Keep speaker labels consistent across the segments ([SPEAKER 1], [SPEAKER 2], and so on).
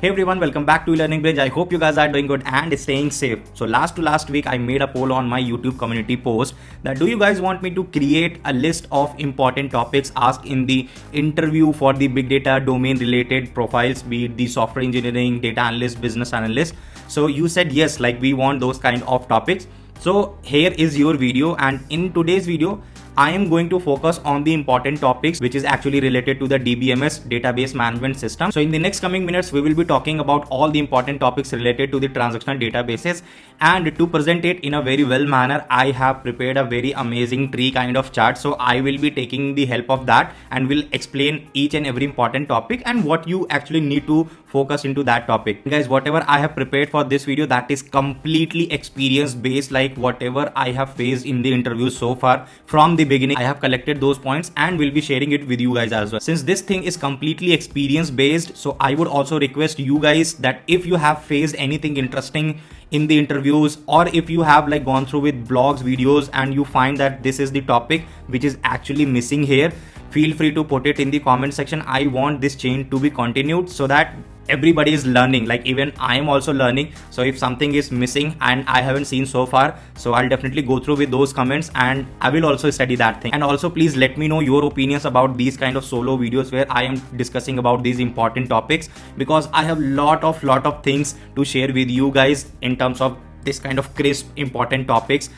[SPEAKER 1] Hey everyone, welcome back to Learning Bridge. I hope you guys are doing good and staying safe. So last week I made a poll on my YouTube community post that do you guys want me to create a list of important topics asked in the interview for the big data domain related profiles, be it the software engineering, data analyst, business analyst. So you said yes, like we want those kind of topics. So here is your video, and in today's video I am going to focus on the important topics which is actually related to the DBMS database management system. So in the next coming minutes, we will be talking about all the important topics related to the transactional databases, and to present it in a very well manner, I have prepared a very amazing tree kind of chart. So I will be taking the help of that and will explain each and every important topic and what you actually need to focus into that topic. Guys, whatever I have prepared for this video, that is completely experience based, like whatever I have faced in the interviews so far from the beginning. I have collected those points and will be sharing it with you guys as well. Since this thing is completely experience based, so I would also request you guys that if you have faced anything interesting in the interviews, or if you have like gone through with blogs, videos, and you find that this is the topic which is actually missing here, feel free to put it in the comment section. I want this chain to be continued so that everybody is learning, like even I am also learning. So if something is missing and I haven't seen so far, so I'll definitely go through with those comments and I will also study that thing. And also please let me know your opinions about these kind of solo videos where I am discussing about these important topics, because I have lot of things to share with you guys in terms of this kind of crisp important topics.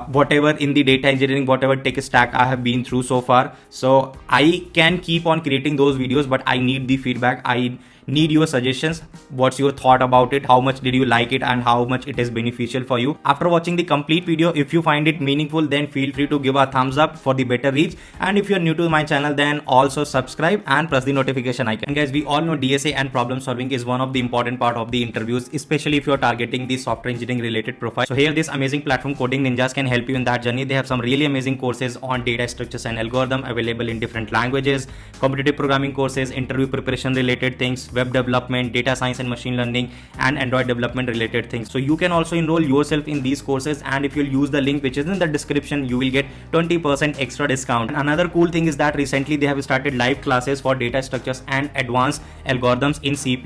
[SPEAKER 1] Whatever in the data engineering, whatever tech stack I have been through so far. So I can keep on creating those videos, but I need the feedback. I need your suggestions. What's your thought about it? How much did you like it and how much it is beneficial for you? After watching the complete video, if you find it meaningful, then feel free to give a thumbs up for the better reach. And if you're new to my channel, then also subscribe and press the notification icon. And guys, we all know DSA and problem solving is one of the important part of the interviews, especially if you're targeting the software engineering related profile. So here this amazing platform Coding Ninjas can help you in that journey. They have some really amazing courses on data structures and algorithm available in different languages, competitive programming courses, interview preparation related things, web development, data science and machine learning, and Android development related things. So you can also enroll yourself in these courses, and if you'll use the link which is in the description, you will get 20% extra discount. And another cool thing is that recently they have started live classes for data structures and advanced algorithms in C++.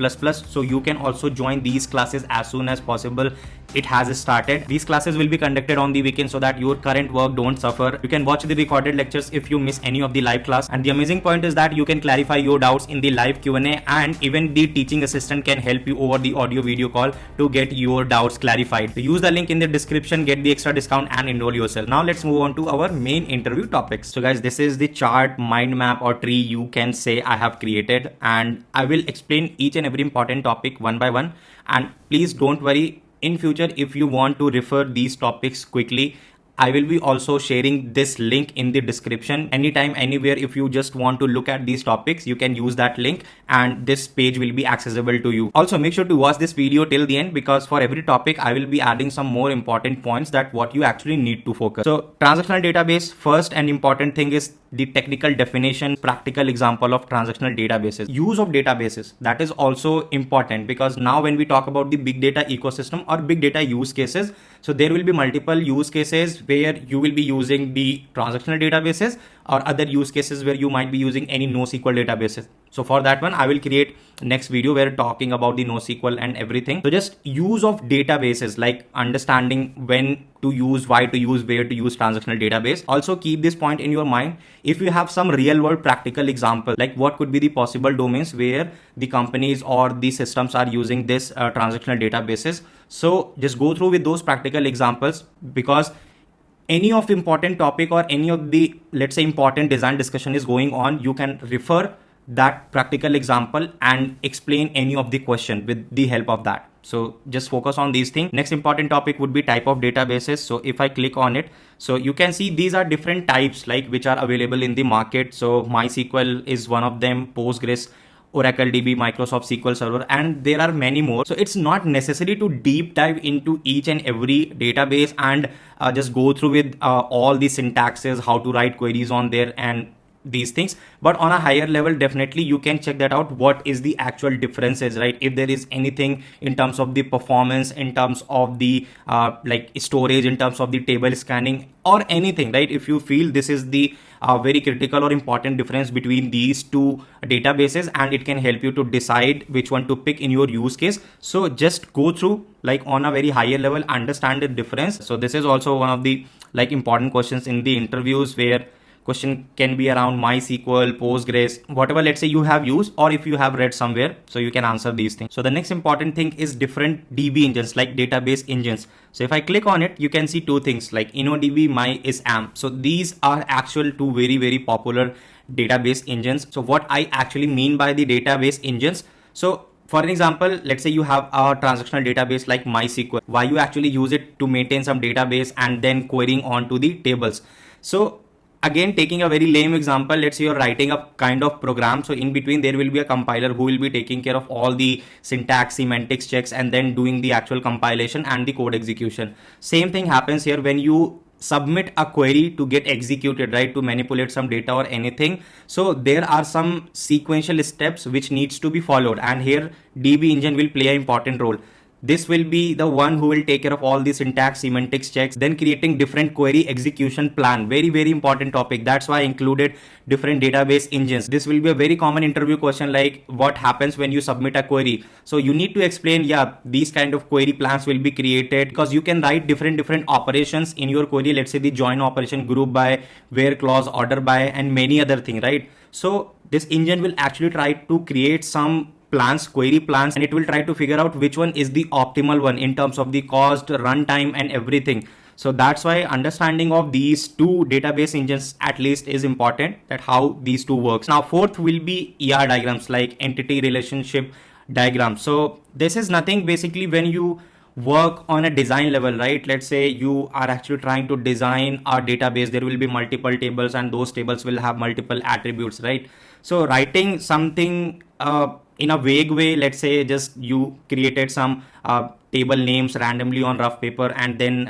[SPEAKER 1] So you can also join these classes as soon as possible. It has started. These classes will be conducted on the weekend so that your current work don't suffer. You can watch the recorded lectures if you miss any of the live class. And the amazing point is that you can clarify your doubts in the live Q&A, and even the teaching assistant can help you over the audio video call to get your doubts clarified. So use the link in the description, get the extra discount and enroll yourself. Now let's move on to our main interview topics. So guys, this is the chart, mind map or tree you can say I have created, and I will explain each and every important topic one by one. And please don't worry, in future if you want to refer these topics quickly, I will be also sharing this link in the description. Anytime, anywhere, if you just want to look at these topics, you can use that link and this page will be accessible to you. Also make sure to watch this video till the end, because for every topic I will be adding some more important points that what you actually need to focus. So transactional database, first and important thing is the technical definition, practical example of transactional databases. Use of databases, that is also important, because now when we talk about the big data ecosystem or big data use cases, so there will be multiple use cases where you will be using the transactional databases, or other use cases where you might be using any NoSQL databases. So for that one, I will create next video where talking about the NoSQL and everything. So just use of databases, like understanding when to use, why to use, where to use transactional database. Also keep this point in your mind. If you have some real world practical example, like what could be the possible domains where the companies or the systems are using this transactional databases. So just go through with those practical examples, because any of important topic or any of the, let's say, important design discussion is going on, you can refer that practical example and explain any of the question with the help of that. So just focus on these things. Next important topic would be type of databases. So if I click on it, so you can see these are different types like which are available in the market. So MySQL is one of them, Postgres, Oracle DB, Microsoft SQL Server, and there are many more. So it's not necessary to deep dive into each and every database and just go through with all the syntaxes, how to write queries on there and these things. But on a higher level, definitely you can check that out. What is the actual differences, right? If there is anything in terms of the performance, in terms of the like storage, in terms of the table scanning or anything, right? If you feel this is the a very critical or important difference between these two databases, and it can help you to decide which one to pick in your use case. So just go through like on a very higher level, understand the difference. So this is also one of the like important questions in the interviews, where question can be around MySQL, Postgres, whatever let's say you have used, or if you have read somewhere, so you can answer these things. So the next important thing is different DB engines, like database engines. So if I click on it, you can see two things like InnoDB, MyISAM. So these are actual two very popular database engines. So what I actually mean by the database engines, so for an example, let's say you have a transactional database like MySQL. Why you actually use it? To maintain some database and then querying onto the tables. So again, taking a very lame example, let's say you're writing a kind of program. So in between there will be a compiler who will be taking care of all the syntax, semantics checks, and then doing the actual compilation and the code execution. Same thing happens here when you submit a query to get executed, right, to manipulate some data or anything. So there are some sequential steps which needs to be followed, and here DB engine will play an important role. This will be the one who will take care of all the syntax, semantics checks, then creating different query execution plan. Very important topic. That's why I included different database engines. This will be a very common interview question, like what happens when you submit a query. So you need to explain, yeah, these kind of query plans will be created, because you can write different operations in your query. Let's say the join operation, group by, where clause, order by, and many other things, right? So this engine will actually try to create some plans, query plans, and it will try to figure out which one is the optimal one in terms of the cost, runtime, and everything. So that's why understanding of these two database engines at least is important, that how these two works. Now fourth will be ER diagrams, like entity relationship diagram. So this is nothing, basically when you work on a design level, right? Let's say you are actually trying to design a database, there will be multiple tables and those tables will have multiple attributes, right? So writing something in a vague way, let's say just you created some table names randomly on rough paper and then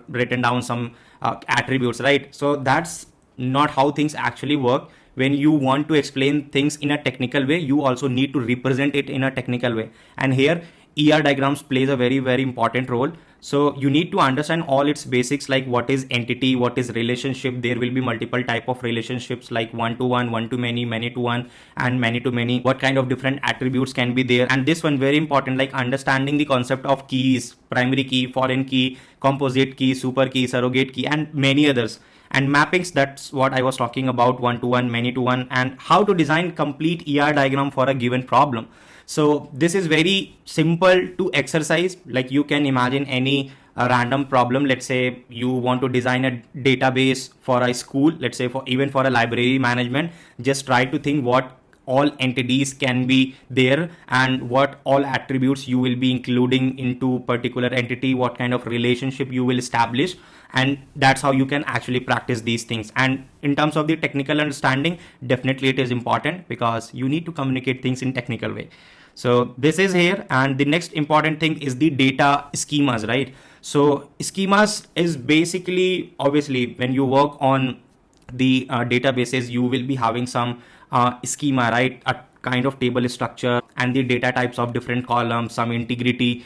[SPEAKER 1] written down some attributes, right? So that's not how things actually work. When you want to explain things in a technical way, you also need to represent it in a technical way, and here ER diagrams plays a very important role. So you need to understand all its basics, like what is entity, what is relationship. There will be multiple type of relationships, like one-to-one, one-to-many, many-to-one, and many-to-many. What kind of different attributes can be there? And this one very important, like understanding the concept of keys, primary key, foreign key, composite key, super key, surrogate key, and many others. And mappings, that's what I was talking about, one-to-one, many-to-one, and how to design complete ER diagram for a given problem. So this is very simple to exercise. Like you can imagine any random problem. Let's say you want to design a database for a school, let's say for even for a library management. Just try to think what all entities can be there and what all attributes you will be including into particular entity, what kind of relationship you will establish, and that's how you can actually practice these things. And in terms of the technical understanding, definitely it is important, because you need to communicate things in technical way. So this is here, and the next important thing is the data schemas, right? So schemas is basically, obviously when you work on the databases, you will be having some schema, right? A kind of table structure and the data types of different columns, some integrity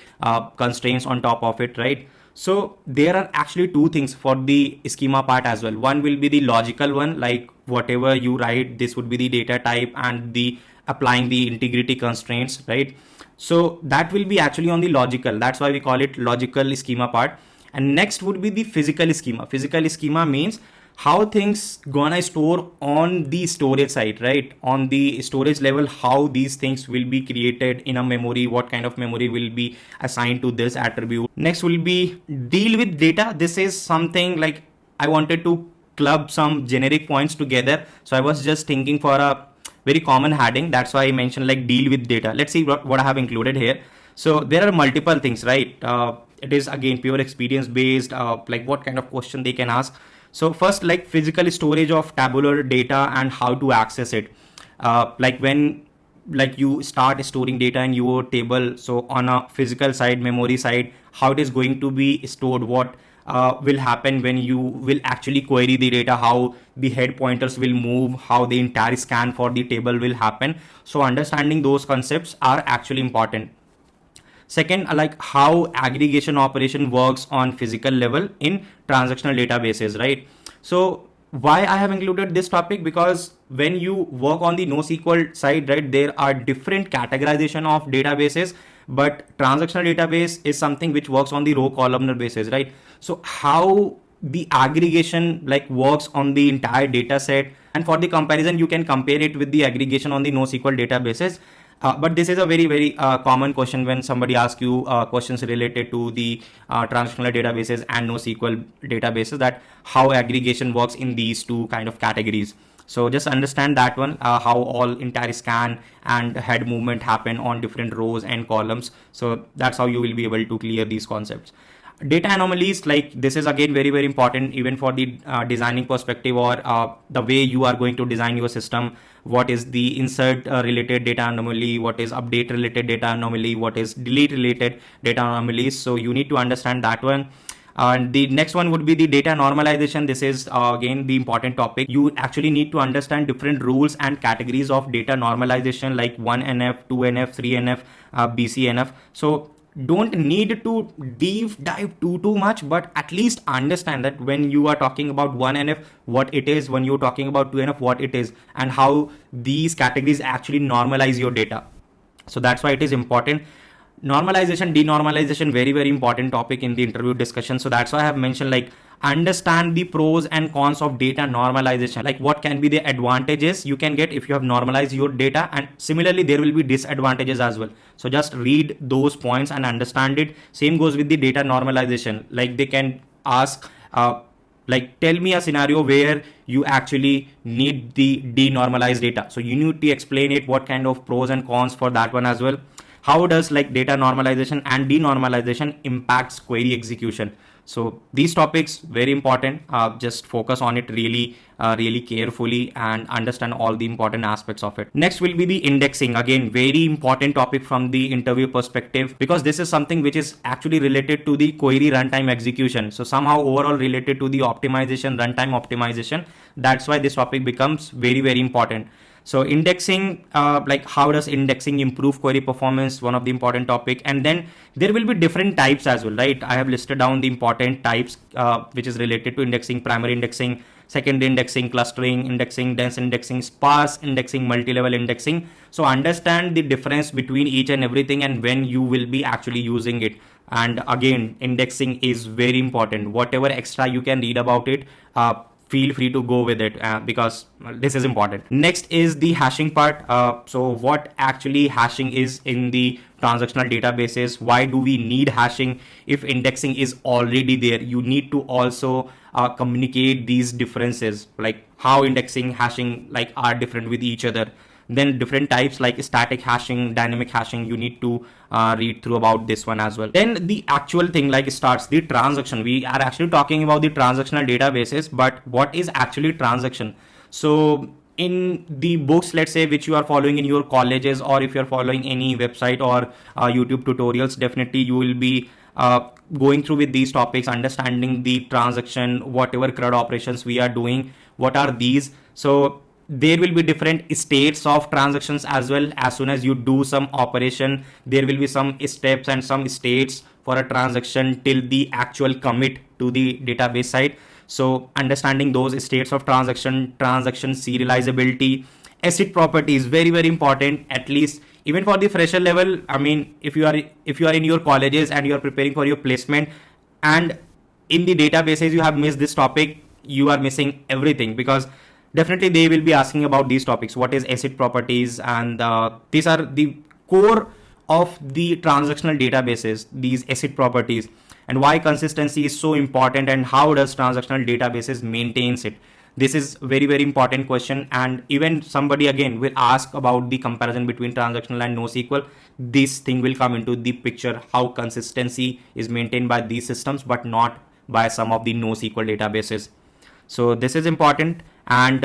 [SPEAKER 1] constraints on top of it, right? So there are actually two things for the schema part as well. One will be the logical one, like whatever you write, this would be the data type and the applying the integrity constraints, right? So that will be actually on the logical. That's why we call it logical schema part. And next would be the physical schema. Physical schema means how things gonna store on the storage side, right? On the storage level, how these things will be created in a memory, what kind of memory will be assigned to this attribute. Next will be deal with data. This is something like I wanted to club some generic points together. So I was just thinking for a very common heading. That's why I mentioned like deal with data. Let's see what I have included here. So there are multiple things, right? It is again pure experience based, like what kind of question they can ask. So first, like physical storage of tabular data and how to access it. Like when like you start storing data in your table, so on a physical side, memory side, how it is going to be stored, what will happen when you will actually query the data, how the head pointers will move, how the entire scan for the table will happen. So understanding those concepts are actually important. Second, like how aggregation operation works on physical level in transactional databases, right? So why I have included this topic, because when you work on the NoSQL side, right, there are different categorization of databases, but transactional database is something which works on the row columnar basis, right? So how the aggregation like works on the entire data set, and for the comparison you can compare it with the aggregation on the NoSQL databases. But this is a very common question when somebody asks you questions related to the transactional databases and NoSQL databases, that how aggregation works in these two kind of categories. So just understand that one, how all entire scan and head movement happen on different rows and columns. So that's how you will be able to clear these concepts. Data anomalies, like this is again very important even for the designing perspective, or the way you are going to design your system. What is the insert related data anomaly, what is update related data anomaly, what is delete related data anomalies. So you need to understand that one. And the next one would be the data normalization. This is again the important topic. You actually need to understand different rules and categories of data normalization, like 1NF, 2NF, 3NF, BCNF. So don't need to deep dive too much, but at least understand that when you are talking about 1NF, what it is, when you're talking about 2NF, what it is, and how these categories actually normalize your data. So that's why it is important. Normalization, denormalization, very important topic in the interview discussion. So that's why I have mentioned, like, understand the pros and cons of data normalization, like what can be the advantages you can get if you have normalized your data, and similarly there will be disadvantages as well. So just read those points and understand it. Same goes with the data normalization. Like they can ask like, tell me a scenario where you actually need the denormalized data. So you need to explain it, what kind of pros and cons for that one as well. How does like data normalization and denormalization impacts query execution? So these topics very important. Just focus on it really carefully and understand all the important aspects of it. Next will be the indexing. Again, very important topic from the interview perspective, because this is something which is actually related to the query runtime execution. So somehow overall related to the optimization, runtime optimization. That's why this topic becomes very important. So indexing, like how does indexing improve query performance? One of the important topic. And then there will be different types as well, right? I have listed down the important types, which is related to indexing: primary indexing, secondary indexing, clustering indexing, dense indexing, sparse indexing, multi-level indexing. So understand the difference between each and everything and when you will be actually using it. And again, indexing is very important. Whatever extra you can read about it, feel free to go with it, because this is important. Next is the hashing part. So what actually hashing is in the transactional databases? Why do we need hashing if indexing is already there? You need to also communicate these differences, like how indexing, hashing like are different with each other. Then different types like static hashing, dynamic hashing, you need to read through about this one as well. Then the actual thing like starts the transaction. We are actually talking about the transactional databases, but what is actually transaction? So in the books, let's say, which you are following in your colleges, or if you're following any website or YouTube tutorials, definitely you will be going through with these topics, understanding the transaction, whatever CRUD operations we are doing, what are these. So there will be different states of transactions as well. As soon as you do some operation, there will be some steps and some states for a transaction till the actual commit to the database side. So understanding those states of transaction serializability, ACID property is very important, at least even for the fresher level. I mean, if you are in your colleges and you are preparing for your placement, and in the databases you have missed this topic, you are missing everything, because definitely they will be asking about these topics. What is ACID properties? And these are the core of the transactional databases, these ACID properties, and why consistency is so important, and how does transactional databases maintains it. This is very important question, and even somebody again will ask about the comparison between transactional and NoSQL. This thing will come into the picture, how consistency is maintained by these systems but not by some of the NoSQL databases. So this is important. And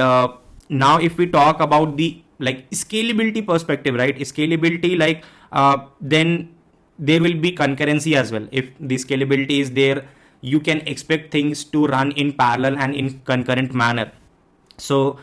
[SPEAKER 1] now if we talk about the like scalability perspective, right? Scalability, like then there will be concurrency as well. If the scalability is there, you can expect things to run in parallel and in concurrent manner. So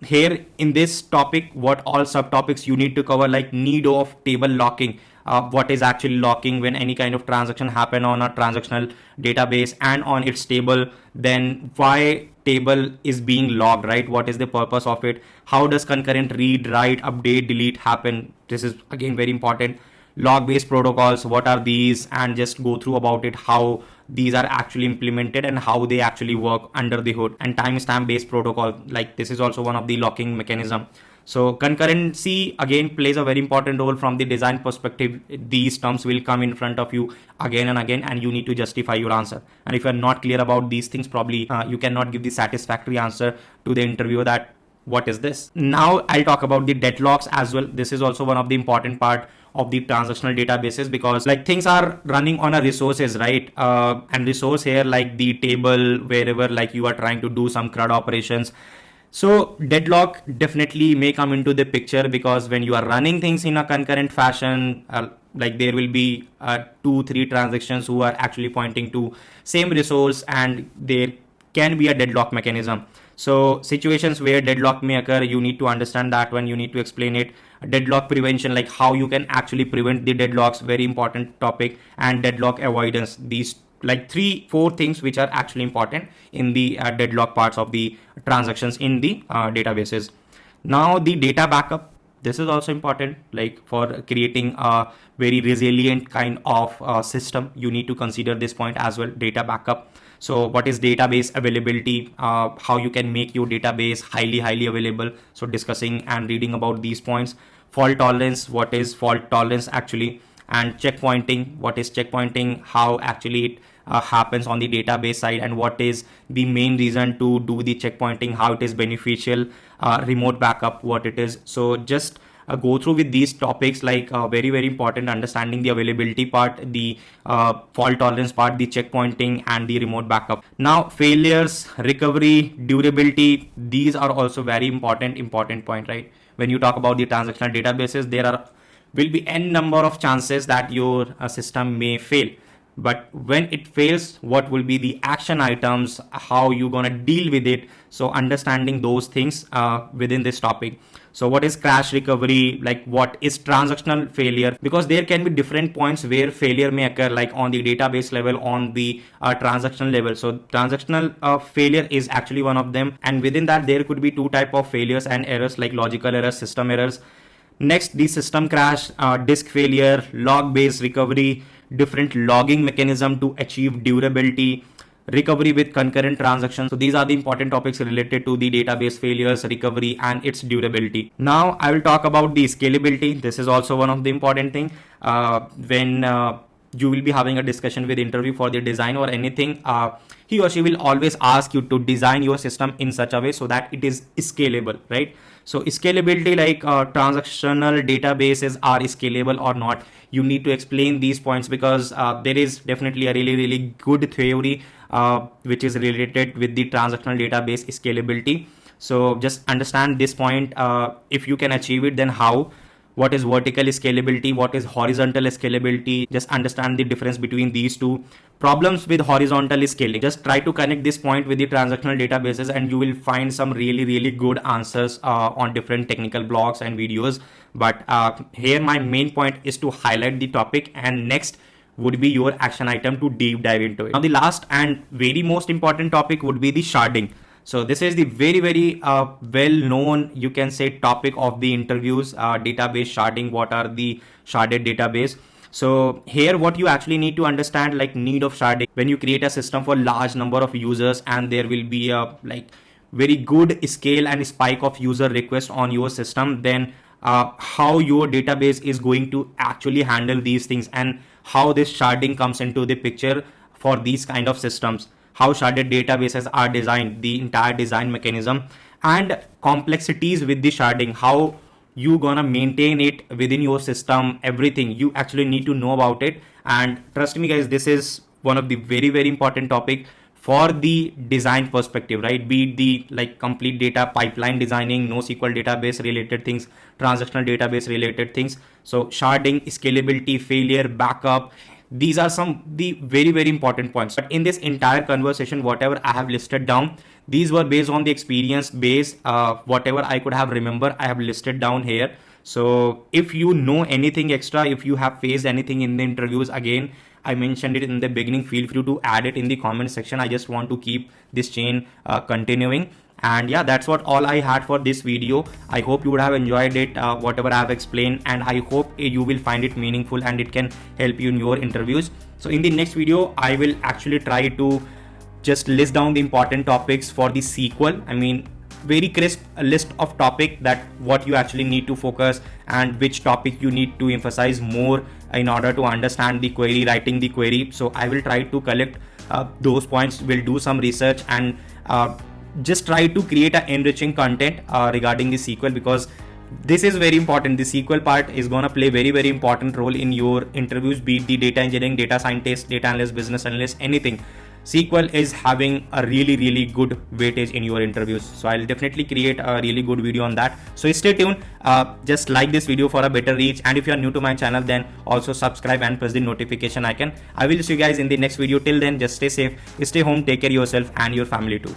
[SPEAKER 1] here in this topic, what all subtopics you need to cover, like need of table locking. What is actually locking when any kind of transaction happen on a transactional database and on its table? Then why table is being logged, right? What is the purpose of it? How does concurrent read, write, update, delete happen? This is again very important. Log based protocols, what are these? And just go through about it, how these are actually implemented and how they actually work under the hood. And timestamp based protocol, like this is also one of the locking mechanism. So concurrency again plays a very important role from the design perspective. These terms will come in front of you again and again, and you need to justify your answer. And if you're not clear about these things, probably you cannot give the satisfactory answer to the interviewer that what is this. Now I'll talk about the deadlocks as well. This is also one of the important part of the transactional databases, because like things are running on a resources, right? And resource here like the table, wherever like you are trying to do some CRUD operations. So deadlock definitely may come into the picture, because when you are running things in a concurrent fashion, like there will be 2-3 transactions who are actually pointing to same resource, and there can be a deadlock mechanism. So situations where deadlock may occur, you need to understand that one, you need to explain it. Deadlock prevention, like how you can actually prevent the deadlocks, very important topic. And deadlock avoidance, these like 3-4 things which are actually important in the deadlock parts of the transactions in the databases. Now the data backup, this is also important, like for creating a very resilient kind of system, you need to consider this point as well, data backup. So what is database availability, how you can make your database highly available. So discussing and reading about these points. Fault tolerance, what is fault tolerance actually. And checkpointing, what is checkpointing, how actually it happens on the database side, and what is the main reason to do the checkpointing, how it is beneficial. Remote backup, what it is. So just go through with these topics, like very important, understanding the availability part, the fault tolerance part, the checkpointing, and the remote backup. Now failures, recovery, durability, these are also very important point, right? When you talk about the transactional databases, there will be n number of chances that your system may fail. But when it fails, what will be the action items, how you gonna deal with it? So understanding those things within this topic. So what is crash recovery, like what is transactional failure, because there can be different points where failure may occur, like on the database level, on the transactional level. So transactional failure is actually one of them, and within that there could be 2 type of failures and errors, like logical errors, system errors. Next, the system crash, disk failure, log based recovery, different logging mechanism to achieve durability, recovery with concurrent transactions. So these are the important topics related to the database failures, recovery, and its durability. Now I will talk about the scalability. This is also one of the important thing. When you will be having a discussion with interview for the design or anything, he or she will always ask you to design your system in such a way so that it is scalable, right? So scalability, like transactional databases are scalable or not, you need to explain these points, because there is definitely a really good theory which is related with the transactional database scalability. So just understand this point. If you can achieve it, then how? What is vertical scalability, what is horizontal scalability? Just understand the difference between these two. Problems with horizontal scaling, just try to connect this point with the transactional databases, and you will find some really good answers on different technical blogs and videos. But here my main point is to highlight the topic, and next would be your action item to deep dive into it. Now the last and very most important topic would be the sharding. So this is the very well known, you can say, topic of the interviews, database sharding. What are the sharded database? So here what you actually need to understand, like need of sharding. When you create a system for large number of users, and there will be a like very good scale and spike of user requests on your system, then how your database is going to actually handle these things, and how this sharding comes into the picture for these kind of systems. How sharded databases are designed, the entire design mechanism, and complexities with the sharding, how you gonna maintain it within your system, everything you actually need to know about it. And trust me guys, this is one of the very important topic for the design perspective, right? Be it the like complete data pipeline designing, NoSQL database related things, transactional database related things. So sharding, scalability, failure, backup, these are some the very important points. But in this entire conversation, whatever I have listed down, these were based on the experience base, whatever I could have remember, I have listed down here. So if you know anything extra, if you have faced anything in the interviews, again, I mentioned it in the beginning, feel free to add it in the comment section. I just want to keep this chain continuing. And yeah, that's what all I had for this video. I hope you would have enjoyed it, whatever I have explained, and I hope you will find it meaningful and it can help you in your interviews. So in the next video, I will actually try to just list down the important topics for the SQL. I mean, very crisp list of topic that what you actually need to focus and which topic you need to emphasize more in order to understand the query, writing the query. So I will try to collect those points, will do some research, and just try to create an enriching content regarding the SQL, because this is very important. The SQL part is going to play very important role in your interviews, be it the data engineering, data scientist, data analyst, business analyst, anything. SQL is having a really good weightage in your interviews. So I'll definitely create a really good video on that. So stay tuned. Just like this video for a better reach. And if you are new to my channel, then also subscribe and press the notification icon. I will see you guys in the next video. Till then, just stay safe, stay home, take care of yourself and your family too.